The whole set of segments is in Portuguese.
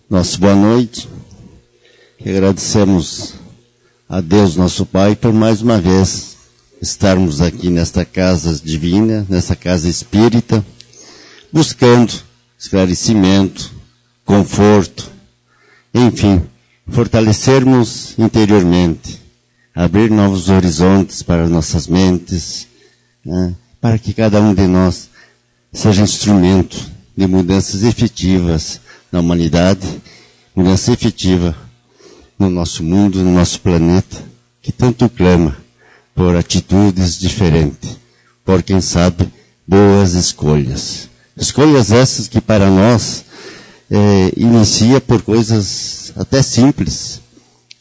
Nossa boa noite. Agradecemos a Deus, nosso Pai, por mais uma vez estarmos aqui nesta casa divina, nessa casa espírita, buscando esclarecimento, conforto, enfim, fortalecermos interiormente, abrir novos horizontes para nossas mentes, né, para que cada um de nós seja instrumento de mudanças efetivas na humanidade, mudança efetiva no nosso mundo, no nosso planeta, que tanto clama por atitudes diferentes, por, quem sabe, boas escolhas. Escolhas essas que para nós inicia por coisas até simples.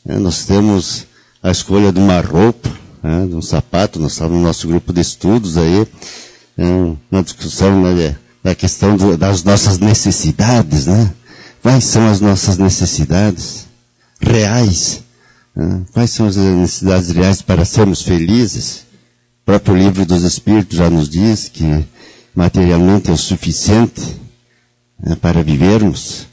Nós temos a escolha de uma roupa, de um sapato. Nós estávamos no nosso grupo de estudos aí, uma discussão da questão das nossas necessidades, né? Quais são as nossas necessidades reais? Quais são as necessidades reais para sermos felizes? O próprio Livro dos Espíritos já nos diz que materialmente é o suficiente para vivermos.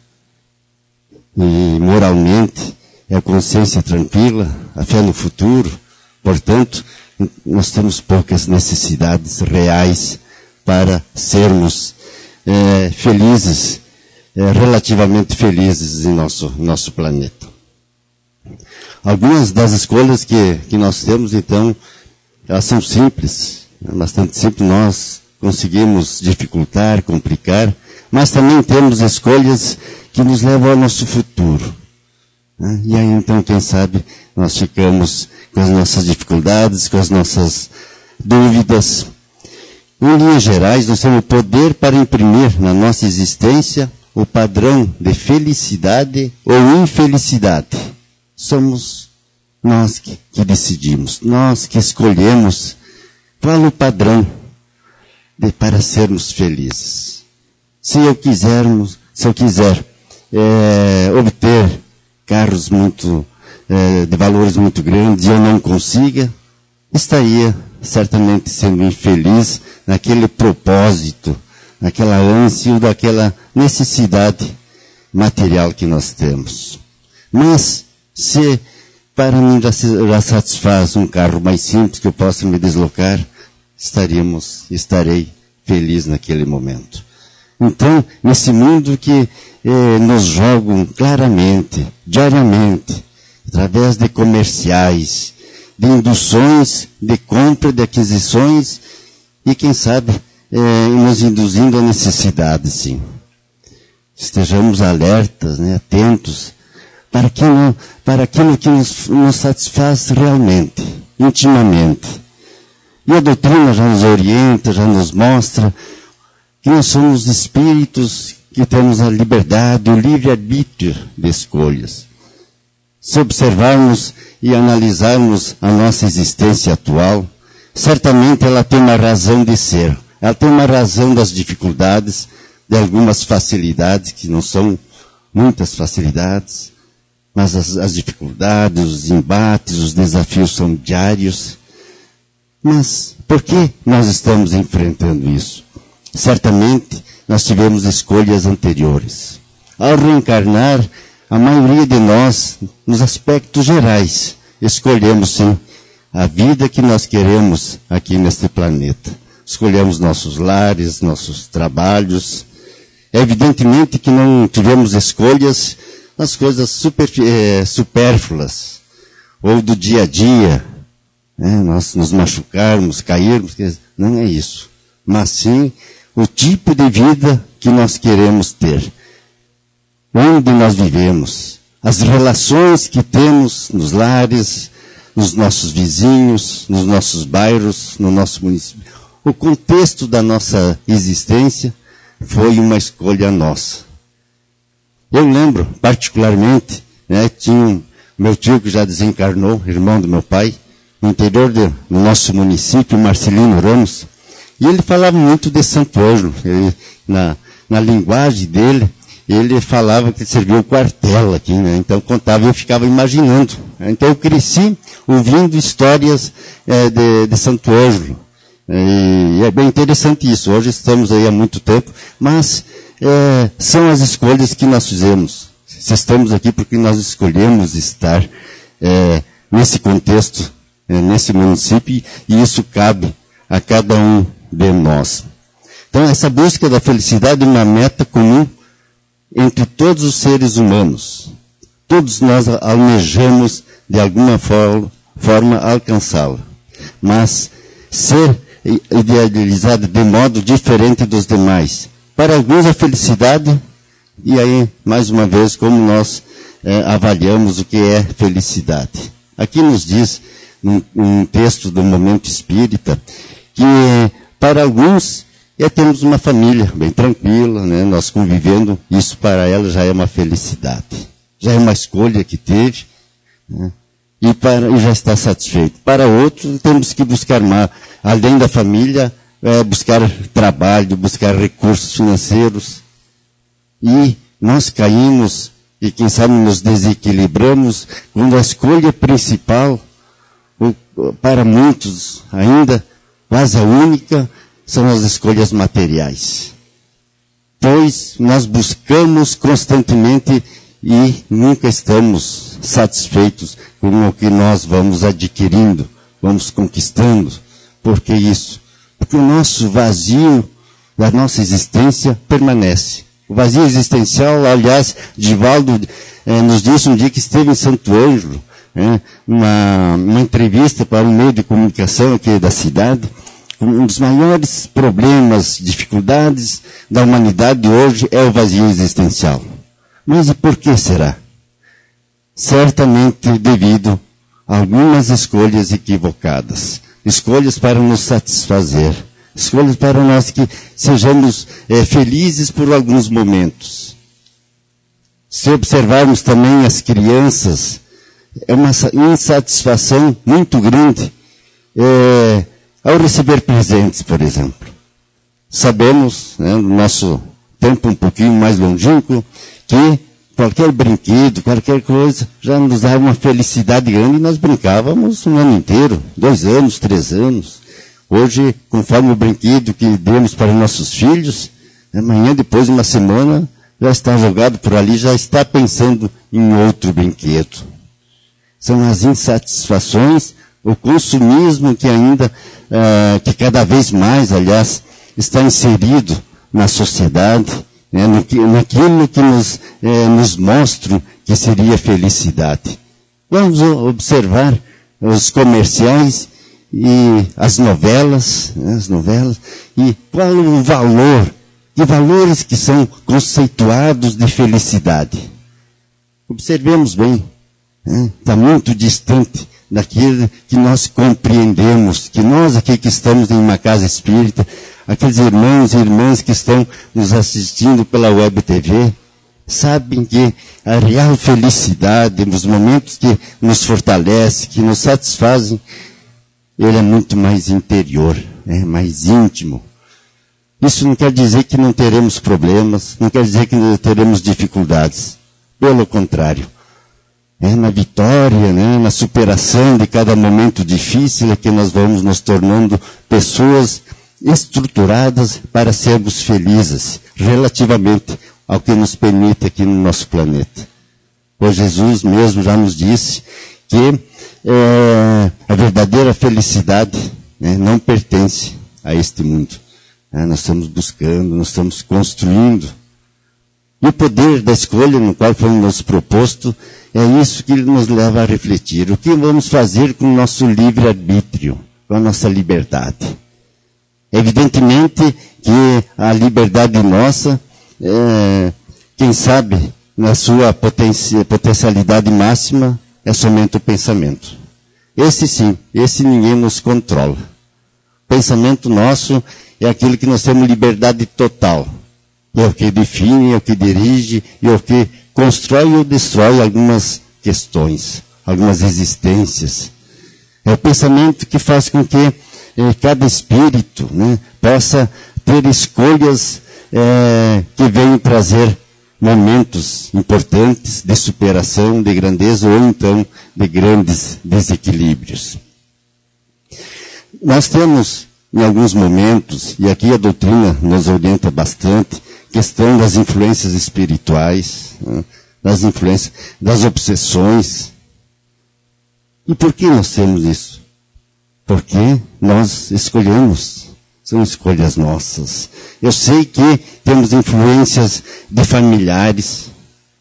E moralmente é a consciência tranquila, a fé no futuro. Portanto, nós temos poucas necessidades reais para sermos felizes, relativamente felizes em nosso planeta. Algumas das escolhas que nós temos, então, elas são simples, bastante simples. Nós conseguimos dificultar, complicar, mas também temos escolhas que nos levam ao nosso futuro. E aí, então, quem sabe, nós ficamos com as nossas dificuldades, com as nossas dúvidas. Em linhas gerais, nós temos o poder para imprimir na nossa existência o padrão de felicidade ou infelicidade. Somos nós que decidimos, nós que escolhemos qual o padrão para sermos felizes. Se eu quiser obter carros de valores muito grandes e eu não consiga, estaria certamente sendo infeliz naquele propósito, naquela ânsia ou daquela necessidade material que nós temos. Mas, se para mim já satisfaz um carro mais simples que eu possa me deslocar, estarei feliz naquele momento. Então, nesse mundo que nos jogam claramente, diariamente, através de comerciais, de induções, de compra, de aquisições, e quem sabe, nos induzindo à necessidade, sim. Estejamos alertas, atentos, para aquilo que nos satisfaz realmente, intimamente. E a doutrina já nos orienta, já nos mostra que nós somos espíritos que temos a liberdade, o livre-arbítrio de escolhas. Se observarmos e analisarmos a nossa existência atual, certamente ela tem uma razão de ser. Ela tem uma razão das dificuldades, de algumas facilidades, que não são muitas facilidades, mas as dificuldades, os embates, os desafios são diários. Mas por que nós estamos enfrentando isso? Certamente nós tivemos escolhas anteriores. Ao reencarnar, a maioria de nós, nos aspectos gerais, escolhemos sim a vida que nós queremos aqui neste planeta. Escolhemos nossos lares, nossos trabalhos. Evidentemente que não tivemos escolhas nas coisas supérfluas, ou do dia a dia, nós nos machucarmos, cairmos, não é isso. Mas sim o tipo de vida que nós queremos ter. Onde nós vivemos, as relações que temos nos lares, nos nossos vizinhos, nos nossos bairros, no nosso município. O contexto da nossa existência foi uma escolha nossa. Eu lembro, particularmente, tinha meu tio que já desencarnou, irmão do meu pai, no interior do nosso município, Marcelino Ramos, e ele falava muito de Santo Ângelo. Na linguagem dele, ele falava que serviu o quartel aqui, Então contava e eu ficava imaginando. Então eu cresci ouvindo histórias de Santo Ângelo. E é bem interessante isso. Hoje estamos aí há muito tempo, mas são as escolhas que nós fizemos. Se estamos aqui porque nós escolhemos estar nesse contexto, nesse município, e isso cabe a cada um de nós. Então, essa busca da felicidade é uma meta comum entre todos os seres humanos. Todos nós almejamos, de alguma forma, alcançá-la. Mas ser idealizado de modo diferente dos demais. Para alguns, a felicidade, e aí, mais uma vez, como nós avaliamos o que é felicidade. Aqui nos diz, num texto do Momento Espírita, que para alguns temos uma família bem tranquila, né? Nós convivendo, isso para ela já é uma felicidade. Já é uma escolha que teve, né? E já está satisfeito. Para outros, temos que buscar mais, além da família, buscar trabalho, buscar recursos financeiros. E nós caímos, e quem sabe nos desequilibramos, quando a escolha principal, para muitos ainda, quase a única, são as escolhas materiais. Pois nós buscamos constantemente e nunca estamos satisfeitos com o que nós vamos adquirindo, vamos conquistando. Por que isso? Porque o nosso vazio da nossa existência permanece. O vazio existencial, aliás, Divaldo nos disse um dia que esteve em Santo Ângelo, numa entrevista para um meio de comunicação aqui da cidade. Um dos maiores problemas, dificuldades da humanidade hoje é o vazio existencial. Mas e por que será? Certamente devido a algumas escolhas equivocadas. Escolhas para nos satisfazer. Escolhas para nós que sejamos felizes por alguns momentos. Se observarmos também as crianças, é uma insatisfação muito grande ao receber presentes, por exemplo. Sabemos, no nosso tempo um pouquinho mais longínquo, que qualquer brinquedo, qualquer coisa, já nos dava uma felicidade grande e nós brincávamos um ano inteiro, 2 anos, 3 anos. Hoje, conforme o brinquedo que demos para nossos filhos, amanhã, depois de uma semana, já está jogado por ali, já está pensando em outro brinquedo. São as insatisfações, o consumismo que ainda, que cada vez mais, aliás, está inserido na sociedade, naquilo que nos mostra que seria felicidade. Vamos observar os comerciais e as novelas, e qual o valor, que valores que são conceituados de felicidade. Observemos bem, está muito distante daquilo que nós compreendemos, que nós aqui que estamos em uma casa espírita, aqueles irmãos e irmãs que estão nos assistindo pela web TV, sabem que a real felicidade, nos momentos que nos fortalecem, que nos satisfazem, ele é muito mais interior, mais íntimo. Isso não quer dizer que não teremos problemas, não quer dizer que não teremos dificuldades. Pelo contrário. Na vitória, na superação de cada momento difícil é que nós vamos nos tornando pessoas estruturadas para sermos felizes, relativamente ao que nos permite aqui no nosso planeta. Pois Jesus mesmo já nos disse que a verdadeira felicidade não pertence a este mundo. Nós estamos buscando, nós estamos construindo. E o poder da escolha no qual foi nos proposto é isso que nos leva a refletir. O que vamos fazer com o nosso livre-arbítrio, com a nossa liberdade? Evidentemente que a liberdade nossa, quem sabe, na sua potencialidade máxima, é somente o pensamento. Esse sim, esse ninguém nos controla. O pensamento nosso é aquilo que nós temos liberdade total. É o que define, é o que dirige, é o que constrói ou destrói algumas questões, algumas existências. É o pensamento que faz com que cada espírito possa ter escolhas que venham trazer momentos importantes de superação, de grandeza ou então de grandes desequilíbrios. Nós temos, em alguns momentos, e aqui a doutrina nos orienta bastante, questão das influências espirituais, das influências, das obsessões. E por que nós temos isso? Porque nós escolhemos. São escolhas nossas. Eu sei que temos influências de familiares,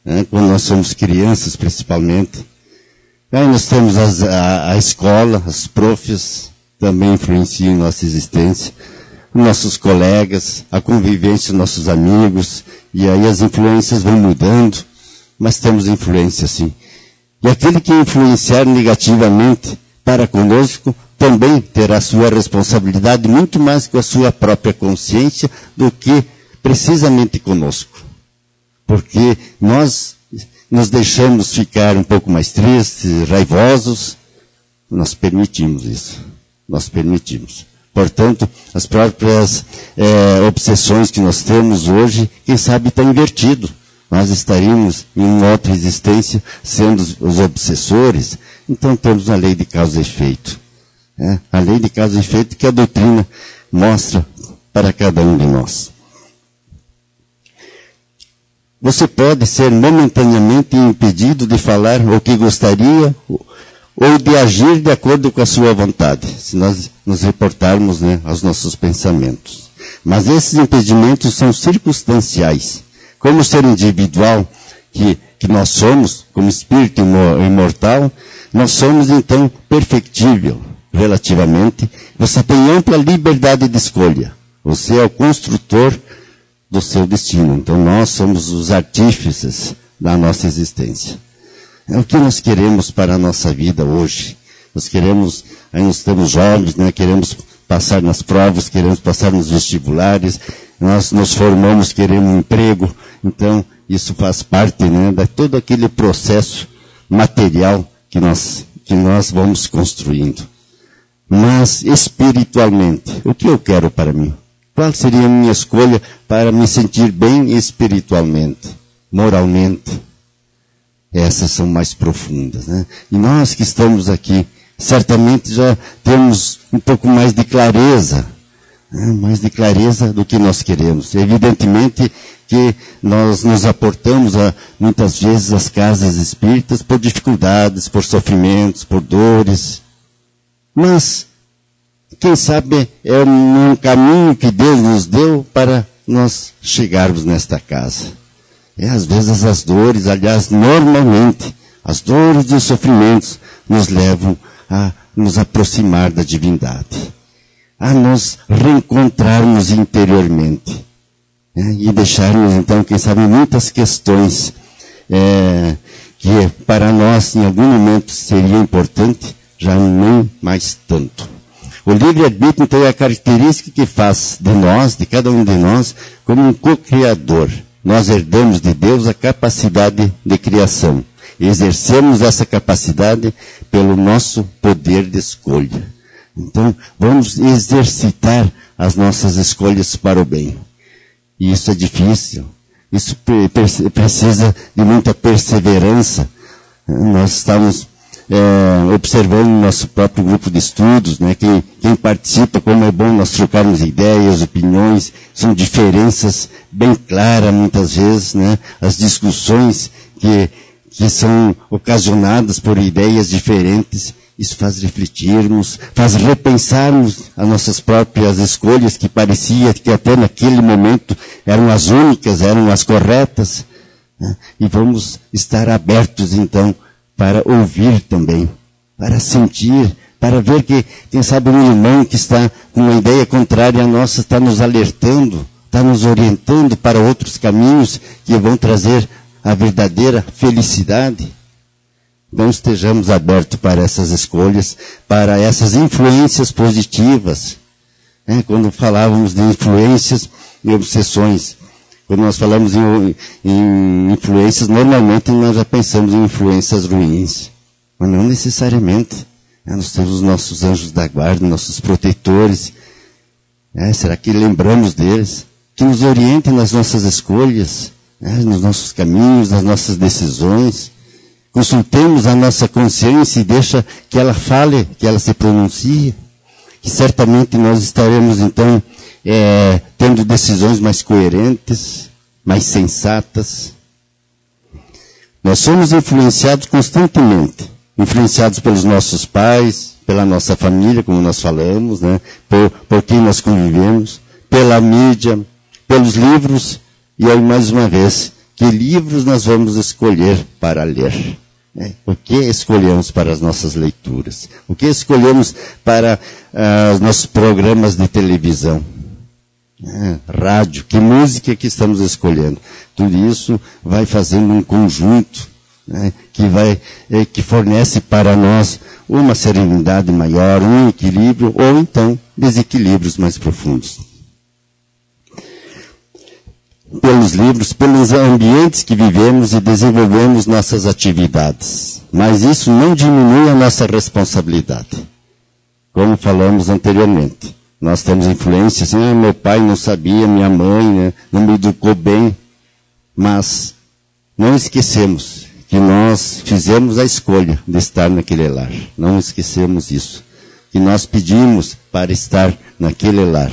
né, quando nós somos crianças principalmente. Aí nós temos a escola, as profs também influenciam nossa existência. Nossos colegas, a convivência dos nossos amigos, e aí as influências vão mudando, mas temos influência sim. E aquele que influenciar negativamente para conosco, também terá sua responsabilidade muito mais com a sua própria consciência do que precisamente conosco. Porque nós nos deixamos ficar um pouco mais tristes, raivosos, nós permitimos isso. Nós permitimos. Portanto, as próprias obsessões que nós temos hoje, quem sabe está invertido. Nós estaríamos em uma outra existência sendo os obsessores. Então temos a lei de causa e efeito. A lei de causa e efeito que a doutrina mostra para cada um de nós. Você pode ser momentaneamente impedido de falar o que gostaria ou de agir de acordo com a sua vontade, se nós nos reportarmos, né, aos nossos pensamentos. Mas esses impedimentos são circunstanciais. Como ser individual que nós somos, como espírito imortal, nós somos então perfectível. Relativamente, você tem ampla liberdade de escolha. Você é o construtor do seu destino. Então nós somos os artífices da nossa existência. É o que nós queremos para a nossa vida hoje. Nós queremos, aí nós estamos jovens, né? Queremos passar nas provas, queremos passar nos vestibulares, nós nos formamos, queremos um emprego. Então isso faz parte, né, de todo aquele processo material que nós vamos construindo. Mas espiritualmente, o que eu quero para mim? Qual seria a minha escolha para me sentir bem espiritualmente, moralmente? Essas são mais profundas, né? E nós que estamos aqui, certamente já temos um pouco mais de clareza, né? Mais de clareza do que nós queremos. Evidentemente que nós nos aportamos muitas vezes às casas espíritas por dificuldades, por sofrimentos, por dores. Mas, quem sabe, é um caminho que Deus nos deu para nós chegarmos nesta casa. Às vezes as dores, aliás, normalmente, as dores e os sofrimentos nos levam a nos aproximar da divindade, a nos reencontrarmos interiormente, né? E deixarmos, então, quem sabe, muitas questões que para nós, em algum momento, seria importante, já nem mais tanto. O livre-arbítrio, então, é a característica que faz de nós, de cada um de nós, como um co-criador. Nós herdamos de Deus a capacidade de criação. E exercemos essa capacidade pelo nosso poder de escolha. Então, vamos exercitar as nossas escolhas para o bem. E isso é difícil. Isso precisa de muita perseverança. Nós estamos observando o nosso próprio grupo de estudos, né? Quem participa, como é bom nós trocarmos ideias, opiniões, são diferenças bem claras muitas vezes, né? As discussões que são ocasionadas por ideias diferentes, isso faz refletirmos, faz repensarmos as nossas próprias escolhas, que parecia que até naquele momento eram as únicas, eram as corretas, né? E vamos estar abertos então para ouvir também, para sentir, para ver que, quem sabe, um irmão que está com uma ideia contrária à nossa está nos alertando, está nos orientando para outros caminhos que vão trazer a verdadeira felicidade. Então estejamos abertos para essas escolhas, para essas influências positivas. Quando falávamos de influências e obsessões, quando nós falamos em influências, normalmente nós já pensamos em influências ruins. Mas não necessariamente. Nós temos os nossos anjos da guarda, nossos protetores. Será que lembramos deles? Que nos orientem nas nossas escolhas, nos nossos caminhos, nas nossas decisões. Consultemos a nossa consciência e deixa que ela fale, que ela se pronuncie. E certamente nós estaremos, então, tendo decisões mais coerentes, mais sensatas. Nós somos influenciados constantemente, influenciados pelos nossos pais, pela nossa família, como nós falamos, né? por quem nós convivemos, pela mídia, pelos livros, e aí mais uma vez, que livros nós vamos escolher para ler? O que escolhemos para as nossas leituras? O que escolhemos para os nossos programas de televisão? Rádio, que música que estamos escolhendo? Tudo isso vai fazendo um conjunto, né, que fornece para nós uma serenidade maior, um equilíbrio, ou então desequilíbrios mais profundos. Pelos livros, pelos ambientes que vivemos e desenvolvemos nossas atividades. Mas isso não diminui a nossa responsabilidade. Como falamos anteriormente. Nós temos influência, assim, meu pai não sabia, minha mãe, né, não me educou bem. Mas não esquecemos que nós fizemos a escolha de estar naquele lar. Não esquecemos isso. Que nós pedimos para estar naquele lar.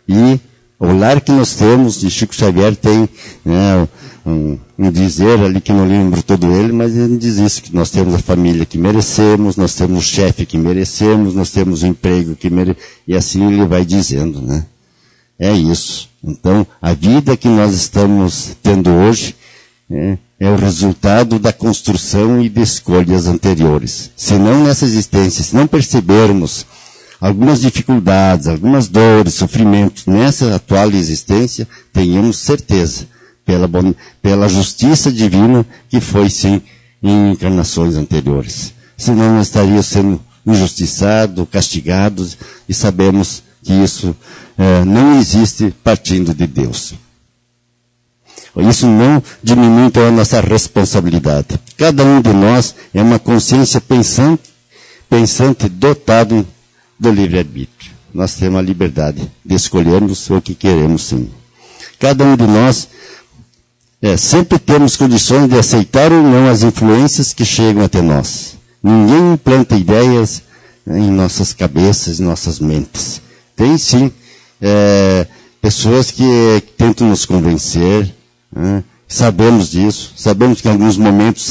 E o lar que nós temos, e Chico Xavier tem, né, um dizer ali que não lembro todo ele, mas ele diz isso, que nós temos a família que merecemos, nós temos o chefe que merecemos, nós temos o emprego que merecemos, e assim ele vai dizendo, né? É isso. Então, a vida que nós estamos tendo hoje é o resultado da construção e de escolhas anteriores. Se não nessa existência, se não percebermos algumas dificuldades, algumas dores, sofrimentos nessa atual existência, tenhamos certeza, pela justiça divina, que foi sim em encarnações anteriores. Senão nós estaríamos sendo injustiçados, castigados, e sabemos que isso não existe partindo de Deus. Isso não diminui então a nossa responsabilidade. Cada um de nós é uma consciência pensante dotado do livre-arbítrio. Nós temos a liberdade de escolhermos o que queremos sim. Cada um de nós sempre temos condições de aceitar ou não as influências que chegam até nós. Ninguém implanta ideias em nossas cabeças, em nossas mentes. Tem sim pessoas que tentam nos convencer, sabemos disso, sabemos que em alguns momentos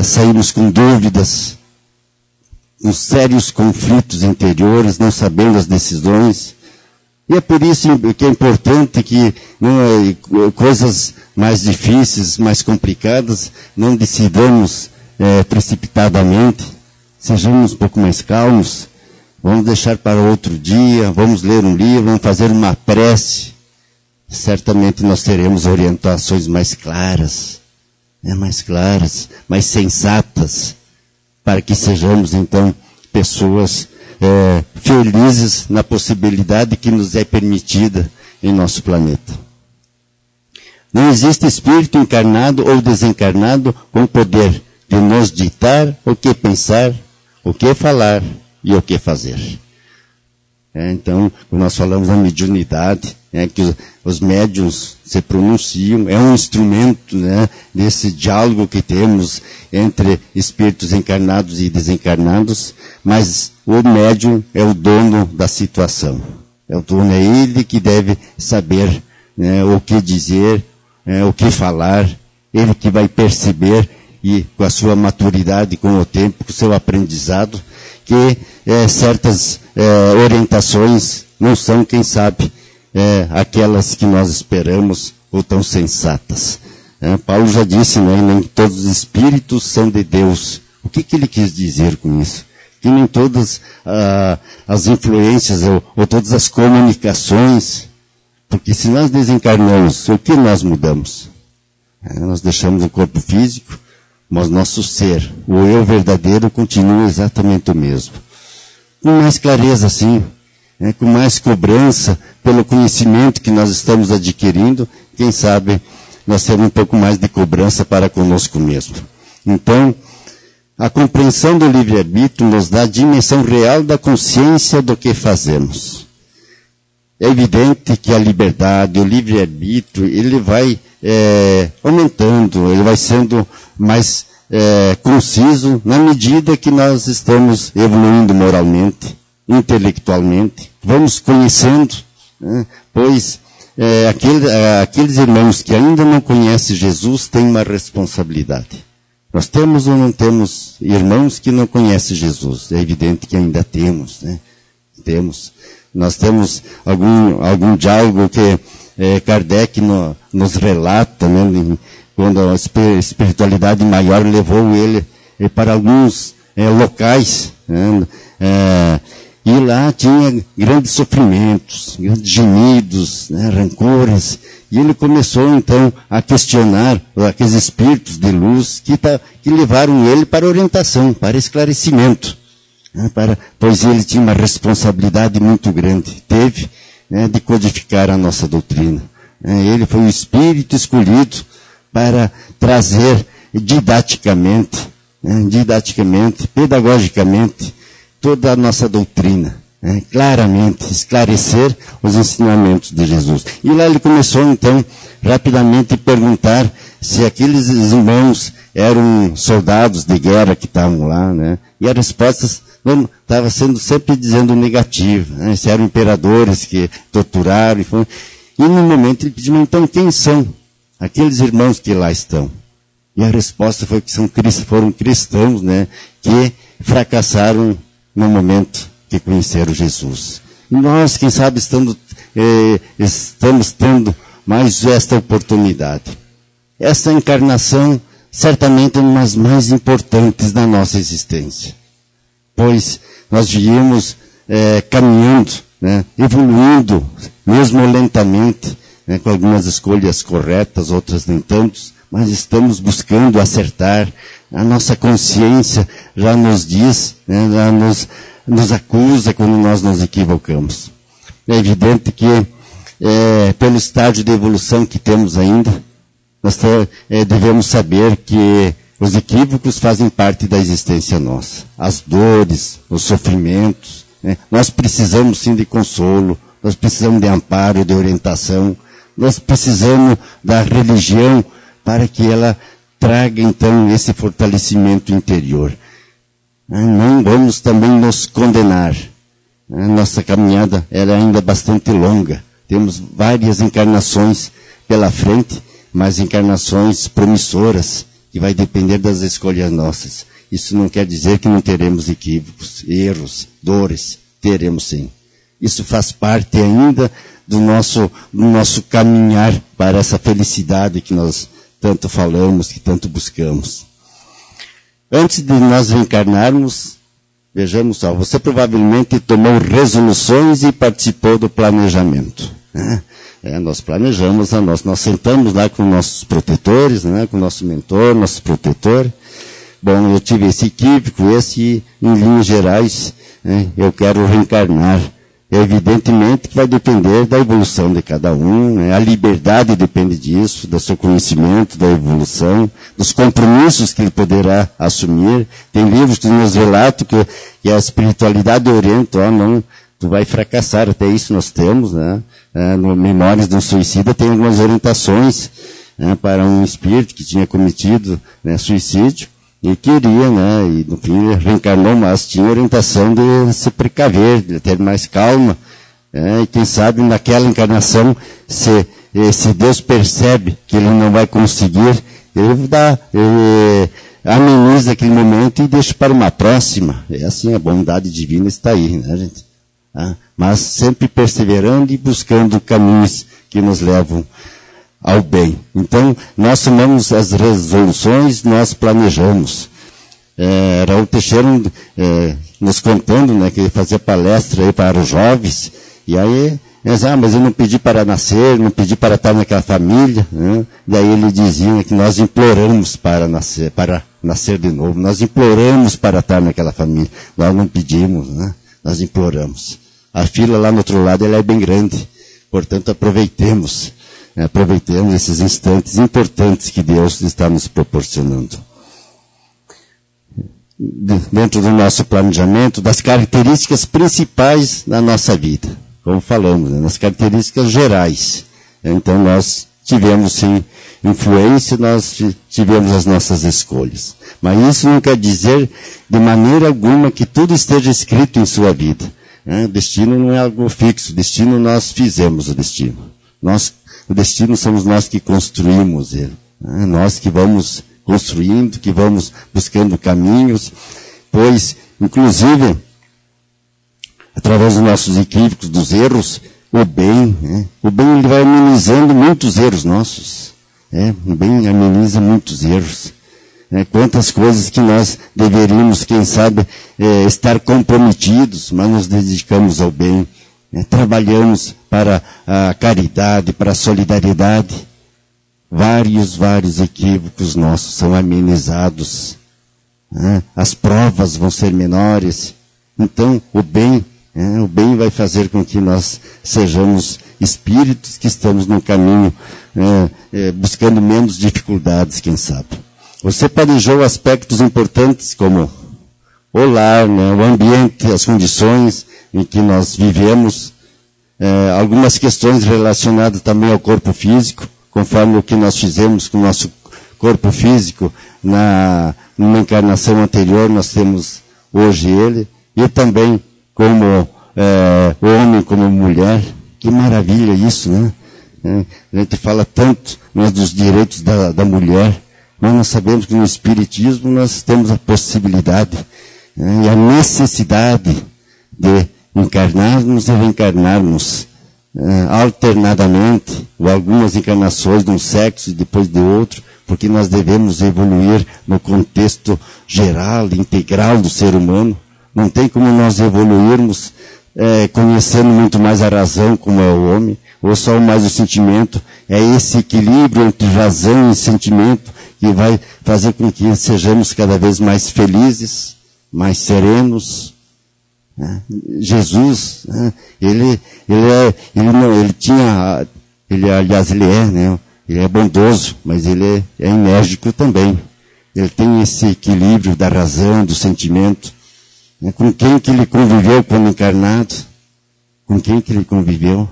saímos com dúvidas, com sérios conflitos interiores, não sabendo as decisões. E é por isso que é importante que coisas mais difíceis, mais complicadas, não decidamos precipitadamente, sejamos um pouco mais calmos, vamos deixar para outro dia, vamos ler um livro, vamos fazer uma prece. Certamente nós teremos orientações mais claras, mais sensatas, para que sejamos então pessoas felizes na possibilidade que nos é permitida em nosso planeta. Não existe espírito encarnado ou desencarnado com poder de nos ditar o que pensar, o que falar e o que fazer. Então, quando nós falamos da mediunidade, que os médiuns se pronunciam, é um instrumento, né, desse diálogo que temos entre espíritos encarnados e desencarnados, mas o médium é o dono da situação. É ele que deve saber, né, o que dizer, o que falar, ele que vai perceber, e com a sua maturidade, com o tempo, com o seu aprendizado, que certas orientações não são, quem sabe, aquelas que nós esperamos ou tão sensatas. Paulo já disse, né, nem todos os espíritos são de Deus. O que ele quis dizer com isso? Que nem todas as influências ou todas as comunicações, porque se nós desencarnamos, o que nós mudamos? Nós deixamos o corpo físico, mas nosso ser, o eu verdadeiro, continua exatamente o mesmo. Com mais clareza, sim, com mais cobrança pelo conhecimento que nós estamos adquirindo, quem sabe nós temos um pouco mais de cobrança para conosco mesmo. Então, a compreensão do livre-arbítrio nos dá a dimensão real da consciência do que fazemos. É evidente que a liberdade, o livre-arbítrio, ele vai aumentando, ele vai sendo mais conciso na medida que nós estamos evoluindo moralmente, intelectualmente, vamos conhecendo, né? Pois aqueles irmãos que ainda não conhecem Jesus têm uma responsabilidade. Nós temos ou não temos irmãos que não conhecem Jesus? É evidente que ainda temos, né? Temos. Nós temos algum diálogo que Kardec nos relata, né? Quando a espiritualidade maior levou ele para alguns locais, né? E lá tinha grandes sofrimentos, grandes gemidos, né? Rancores. E ele começou então a questionar aqueles espíritos de luz que levaram ele para orientação, para esclarecimento. Né? Pois ele tinha uma responsabilidade muito grande, teve, né, de codificar a nossa doutrina. Ele foi o espírito escolhido para trazer didaticamente, pedagogicamente, toda a nossa doutrina. Claramente, esclarecer os ensinamentos de Jesus. E lá ele começou, então, rapidamente a perguntar se aqueles irmãos eram soldados de guerra que estavam lá, né? E a resposta estava sendo sempre dizendo negativa, né? Se eram imperadores que torturaram. E no momento ele pediu, então quem são aqueles irmãos que lá estão? E a resposta foi que foram cristãos, né? Que fracassaram no momento que conheceram Jesus. E nós, quem sabe, estamos tendo mais esta oportunidade. Essa encarnação, certamente, é uma das mais importantes da nossa existência. Pois nós viemos caminhando, né, evoluindo, mesmo lentamente, né, com algumas escolhas corretas, outras nem tanto, mas estamos buscando acertar. A nossa consciência já nos diz, né, já nos acusa quando nós nos equivocamos. É evidente que, pelo estágio de evolução que temos ainda, nós devemos saber que os equívocos fazem parte da existência nossa. As dores, os sofrimentos, né? Nós precisamos sim de consolo, nós precisamos de amparo, de orientação, nós precisamos da religião para que ela traga então esse fortalecimento interior. Não vamos também nos condenar. A nossa caminhada era ainda bastante longa. Temos várias encarnações pela frente, mas encarnações promissoras, que vai depender das escolhas nossas. Isso não quer dizer que não teremos equívocos, erros, dores. Teremos sim. Isso faz parte ainda do nosso caminhar para essa felicidade que nós tanto falamos, que tanto buscamos. Antes de nós reencarnarmos, vejamos só, você provavelmente tomou resoluções e participou do planejamento. Né? Nós planejamos, nós sentamos lá com nossos protetores, né? Com o nosso mentor, nosso protetor. Bom, eu tive esse equívoco, em linhas gerais, né? Eu quero reencarnar. Evidentemente que vai depender da evolução de cada um, né? A liberdade depende disso, do seu conhecimento, da evolução, dos compromissos que ele poderá assumir. Tem livros que nos relatam que a espiritualidade orienta, não, tu vai fracassar, até isso nós temos, né? No Memórias de um Suicida tem algumas orientações, né, para um espírito que tinha cometido, né, suicídio, e queria, né, e no fim reencarnou, mas tinha orientação de se precaver, de ter mais calma, e quem sabe naquela encarnação, se Deus percebe que ele não vai conseguir, ele ameniza aquele momento e deixa para uma próxima. É assim, a bondade divina está aí, né, gente? Mas sempre perseverando e buscando caminhos que nos levam ao bem. Então, nós tomamos as resoluções, nós planejamos. Raul Teixeira nos contando, né, que ele fazia palestra aí para os jovens, e aí, mas eu não pedi para nascer, não pedi para estar naquela família, né? Daí ele dizia que nós imploramos para nascer de novo, nós imploramos para estar naquela família, nós não pedimos, né? Nós imploramos. A fila lá no outro lado ela é bem grande, portanto aproveitemos esses instantes importantes que Deus está nos proporcionando. Dentro do nosso planejamento, das características principais da nossa vida, como falamos, né, nas características gerais. Então nós tivemos sim influência, nós tivemos as nossas escolhas. Mas isso não quer dizer de maneira alguma que tudo esteja escrito em sua vida. O destino não é algo fixo, o destino nós fizemos o destino. O destino somos nós que construímos ele. Nós que vamos construindo, que vamos buscando caminhos, pois, inclusive, através dos nossos equívocos, dos erros, o bem ele vai amenizando muitos erros nossos. O bem ameniza muitos erros. Quantas coisas que nós deveríamos, quem sabe, estar comprometidos, mas nos dedicamos ao bem. Trabalhamos para a caridade, para a solidariedade. Vários equívocos nossos são amenizados. As provas vão ser menores. Então, o bem vai fazer com que nós sejamos espíritos que estamos num caminho buscando menos dificuldades, quem sabe. Você planejou aspectos importantes como o lar, o ambiente, as condições em que nós vivemos, algumas questões relacionadas também ao corpo físico, conforme o que nós fizemos com o nosso corpo físico numa encarnação anterior, nós temos hoje ele, e também como homem, como mulher. Que maravilha isso, né? A gente fala tanto dos direitos da mulher, mas nós sabemos que no Espiritismo nós temos a possibilidade e a necessidade de encarnarmos e reencarnarmos alternadamente, ou algumas encarnações de um sexo e depois de outro, porque nós devemos evoluir no contexto geral, integral do ser humano. Não tem como nós evoluirmos conhecendo muito mais a razão, como é o homem, ou só mais o sentimento. É esse equilíbrio entre razão e sentimento que vai fazer com que sejamos cada vez mais felizes, mais serenos. Jesus, ele é bondoso, mas ele é enérgico também. Ele tem esse equilíbrio da razão, do sentimento. Com quem que ele conviveu quando encarnado? Com quem que ele conviveu?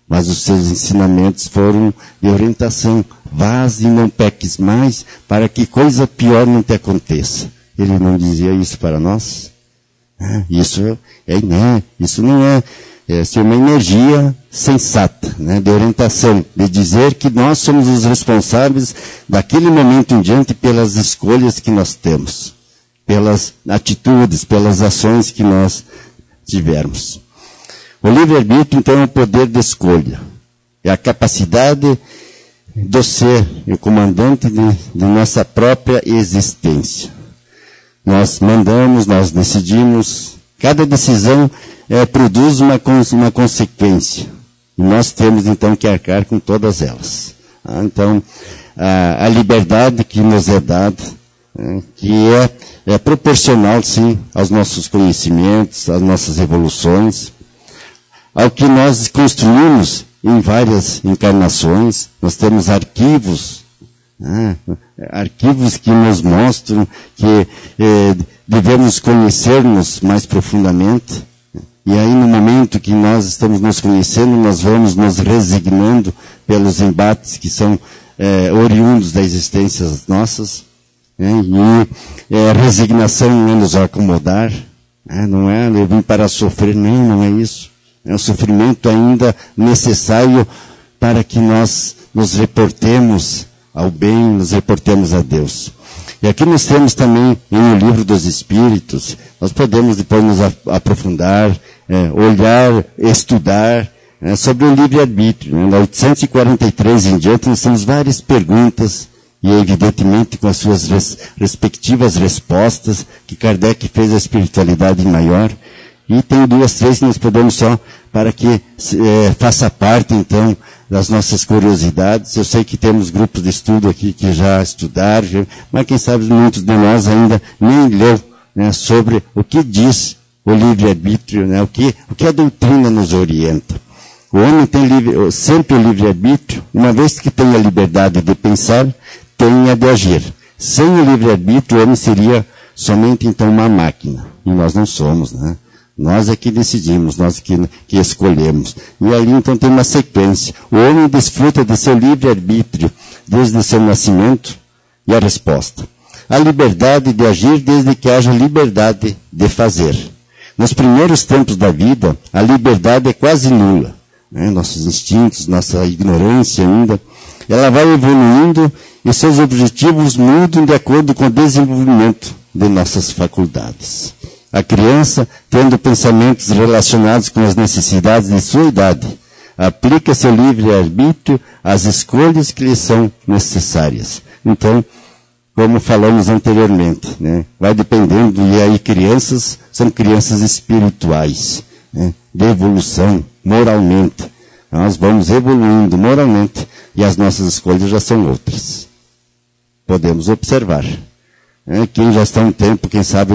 Mas os seus ensinamentos foram de orientação. Vaze e não peques mais, para que coisa pior não te aconteça. Ele não dizia isso para nós? Isso não é uma energia sensata, de orientação, de dizer que nós somos os responsáveis daquele momento em diante pelas escolhas que nós temos, pelas atitudes, pelas ações que nós tivermos. O livre-arbítrio, então, é o poder de escolha. É a capacidade do ser, o comandante de nossa própria existência. Nós mandamos, nós decidimos. Cada decisão produz uma consequência. E nós temos, então, que arcar com todas elas. Então, a liberdade que nos é dada, que é proporcional, sim, aos nossos conhecimentos, às nossas evoluções, ao que nós construímos em várias encarnações. Nós temos arquivos que nos mostram que devemos conhecer-nos mais profundamente. E aí, no momento que nós estamos nos conhecendo, nós vamos nos resignando pelos embates que são oriundos da existência nossas. E resignação não é nos acomodar. Não é eu vim para sofrer, não é isso. É um sofrimento ainda necessário para que nós nos reportemos ao bem, nos reportemos a Deus. E aqui nós temos também, em O Livro dos Espíritos, nós podemos depois nos aprofundar, olhar, estudar sobre o livre-arbítrio. Na 843 em diante, nós temos várias perguntas, e evidentemente com as suas respectivas respostas, que Kardec fez a espiritualidade maior. E tem 2, 3 que nós podemos só, para que faça parte, então, das nossas curiosidades. Eu sei que temos grupos de estudo aqui que já estudaram, mas quem sabe muitos de nós ainda nem leu sobre o que diz o livre-arbítrio, o que a doutrina nos orienta. O homem tem sempre o livre-arbítrio, uma vez que tem a liberdade de pensar, tem a de agir. Sem o livre-arbítrio, o homem seria somente, então, uma máquina. E nós não somos, Nós é que decidimos, nós que escolhemos. E ali então tem uma sequência. O homem desfruta de seu livre-arbítrio desde o seu nascimento. E a resposta: a liberdade de agir desde que haja liberdade de fazer. Nos primeiros tempos da vida, a liberdade é quase nula. né? Nossos instintos, nossa ignorância ainda. Ela vai evoluindo e seus objetivos mudam de acordo com o desenvolvimento de nossas faculdades. A criança, tendo pensamentos relacionados com as necessidades de sua idade, aplica seu livre-arbítrio às escolhas que lhe são necessárias. Então, como falamos anteriormente, né? Vai dependendo, e aí crianças são crianças espirituais, né? De evolução, moralmente. Nós vamos evoluindo moralmente e as nossas escolhas já são outras. Podemos observar. Né? Quem já está um tempo, quem sabe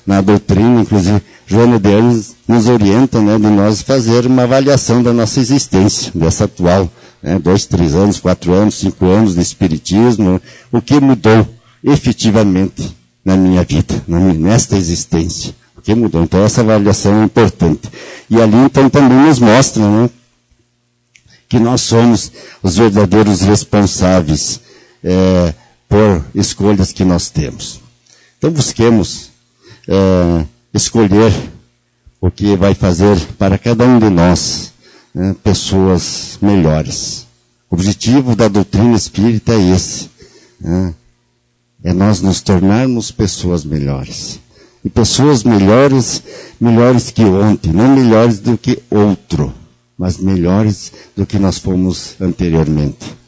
na doutrina, inclusive Joana de Ângeles nos orienta, né, de nós fazer uma avaliação da nossa existência, dessa atual, né, 2, 3 anos, 4 anos, 5 anos de espiritismo, o que mudou efetivamente na minha vida, nesta existência, o que mudou. Então essa avaliação é importante. E ali então também nos mostra, né, que nós somos os verdadeiros responsáveis por escolhas que nós temos. Então busquemos escolher o que vai fazer para cada um de nós, né, pessoas melhores. O objetivo da doutrina espírita é esse, né, é nós nos tornarmos pessoas melhores. E pessoas melhores que ontem, não melhores do que outro, mas melhores do que nós fomos anteriormente.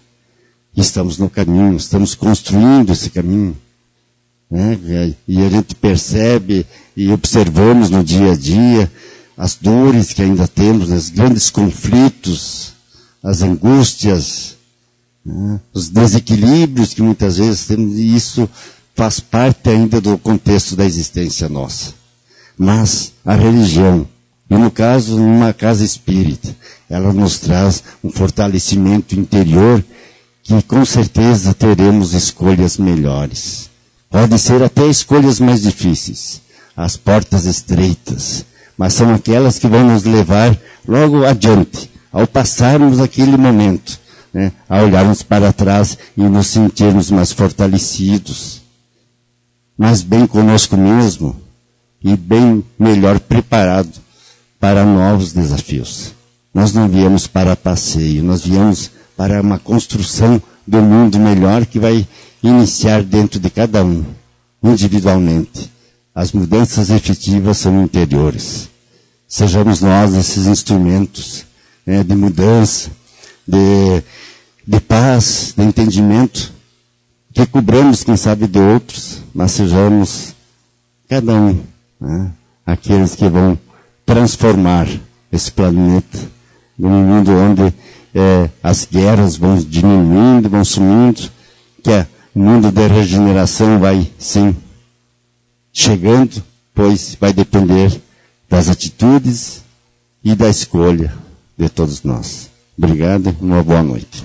E estamos no caminho, estamos construindo esse caminho. Né? E a gente percebe e observamos no dia a dia as dores que ainda temos, os grandes conflitos, as angústias, né? Os desequilíbrios que muitas vezes temos, e isso faz parte ainda do contexto da existência nossa. Mas a religião, e no caso, numa casa espírita, ela nos traz um fortalecimento interior que com certeza teremos escolhas melhores. Podem ser até escolhas mais difíceis, as portas estreitas, mas são aquelas que vão nos levar logo adiante, ao passarmos aquele momento, né, a olharmos para trás e nos sentirmos mais fortalecidos, mais bem conosco mesmo e bem melhor preparado para novos desafios. Nós não viemos para passeio, nós viemos para uma construção do mundo melhor que vai iniciar dentro de cada um, individualmente. As mudanças efetivas são interiores. Sejamos nós esses instrumentos, né, de mudança, de paz, de entendimento, que cobramos, quem sabe, de outros, mas sejamos cada um, né, aqueles que vão transformar esse planeta num mundo onde as guerras vão diminuindo, vão sumindo, que o mundo da regeneração vai, sim, chegando, pois vai depender das atitudes e da escolha de todos nós. Obrigado e uma boa noite.